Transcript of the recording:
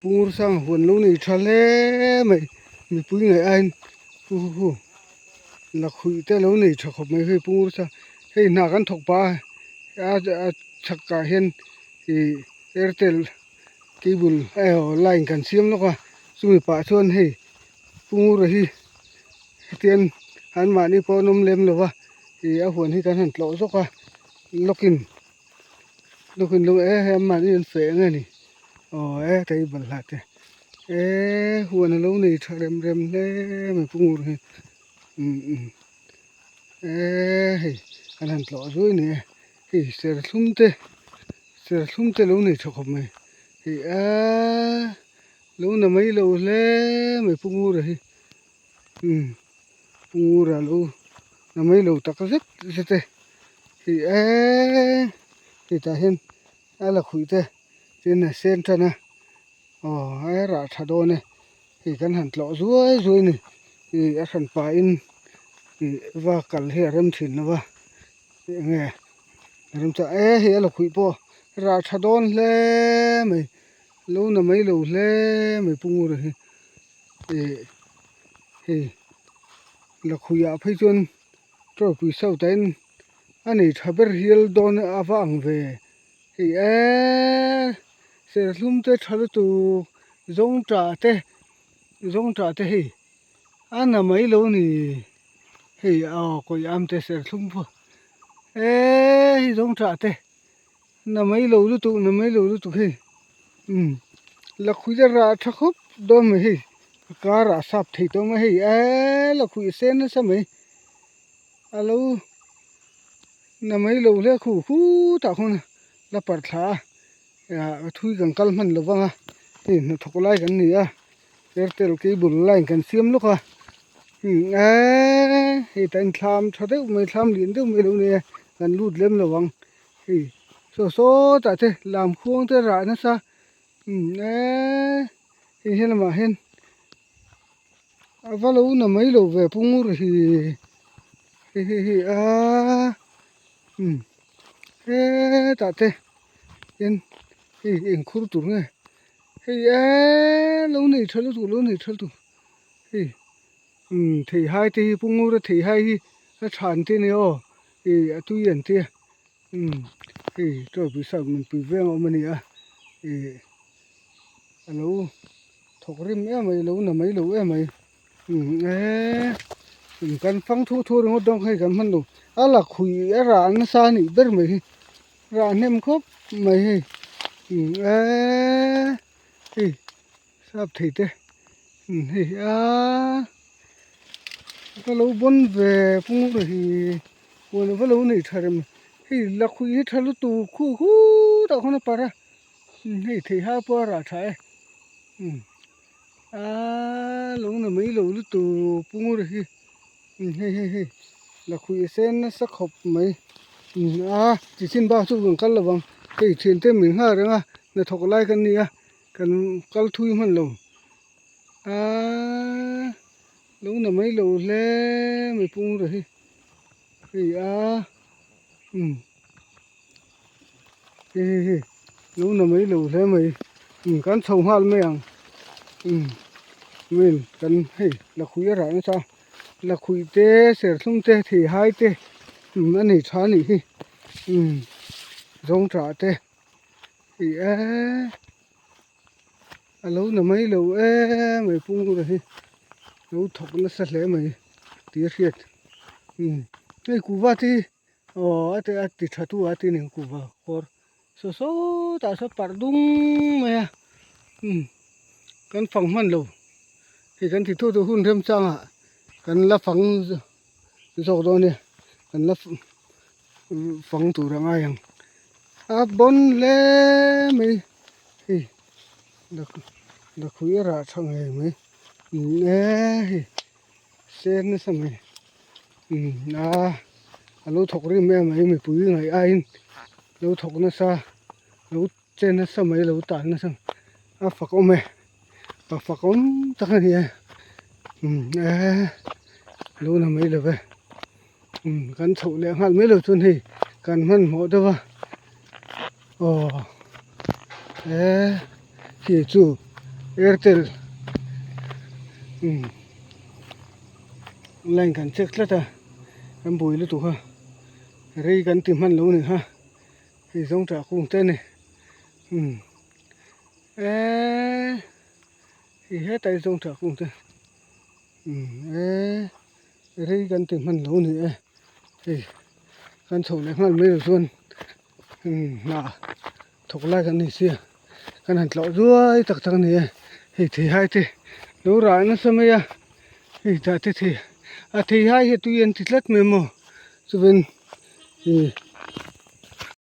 pur sang huan lo nei thale mai mi pui ngai an hu la khui te lo nei tha khop mai he pur sa he na kan thok pa a chakka hen i airtel cable line kan siam lo ka sumi pa chon he pur hi tian han ma ni po nom lem lo wa i a huan hi kan han tlo zo ka lokin lo he ma ni fe ngai ni tai bal la te huan lo nei tharem rem le me pur hi he kan han tlo zo ni he ser thumte lo nei tha khop mai he lo na mai lo le me pur hi pur lo na mai lo tak zet he ta hen ala khui te tin na sen ta na ra tha do ne he kan han tlo zuai ni he a khan pa in he wa kal he rem thin na wa nge rem cha he ala khui po ra tha don le mai lo na mai lo le mai pur hi he la khuya phai chon tro pi sau ten ani thaber hial don awang ve he se lum te thal tu zong tra te he ana mai lo ni he ko yam te se lum pho hi zong tra te na mai lo lu tu he la khuya ra tha khop do me he ka ra sap thei to ma he la khui sen sa mai alo na mai lo le khu ta khon la par tha thui kan kal man lo wanga he na thokolai kan ni airtel cable line kan siam lo ka he tan thlam thade mai thlam lin de mai lo ne kan lut lem lo wang he so ta te lam khuang te ra na sa he hen ma hen avalo na mai lo ve pur hi he ta te en khur tur nge he lo nei thal tu he thei hai te pungur thei hai a than te ne he atu yen te he to bi sa mun pi ve ma mani he alo thokrim mai lo na mai lo mai kan phang thu ro dong hai kan man lo ala khui ra na sa ni ber mai ra nem khop mai he sap thei te he ka lo bon ve pung ro hi won va lo nei tharem he la khui thalu tu khu ta khona para he thei ha pa ra thai lo na mai lo lu tu pung ro hi he la khui sen na sa khop mai chỉ xin bao chu gần kal lawang he thin te min ha ranga na thok lai kan ni kan kal thui man lo lo na mai lo le mai pung ro hi he he lo na mai lo le mai kan chou hal mai ang min kan he la khui ra na sa la khui te ser thum te thi hai te ani tha ni hi zong tra te hi alo na mai lo mai pung ro hi lo thok na sa le mai ti riat ei ku wa ti ati tha tu ati ning ku wa kor so ta sa par dung me kan phang man lo hi kan ti thu tu hun rem chang kan la phang zo do ne kan la phang tu ra ngai yang bon le me hi da khui ra thang he me he sen sa me alo thok ri me me pui ngai ain lo thok na sa lo chen na sa mai lo ta na sang phak o me phak om ta ni lo na mai lo ve kan chou le hal me lo chun hi kan man mo da wa khi chu Airtel lên kan check la ta am boi lu tu ha rei kan tim han lo ni ha hi zong tra kung te ni hi he tai zong tra kung te rei kan tim han lo ni hi kan chho le ngal me zon na thok la kan ni sia kan han tlo ruai tak tak ni hi thi hai te lo ra na samaya hi ta te thi a thi hai he tu yen ti tlat me mo chuwen hi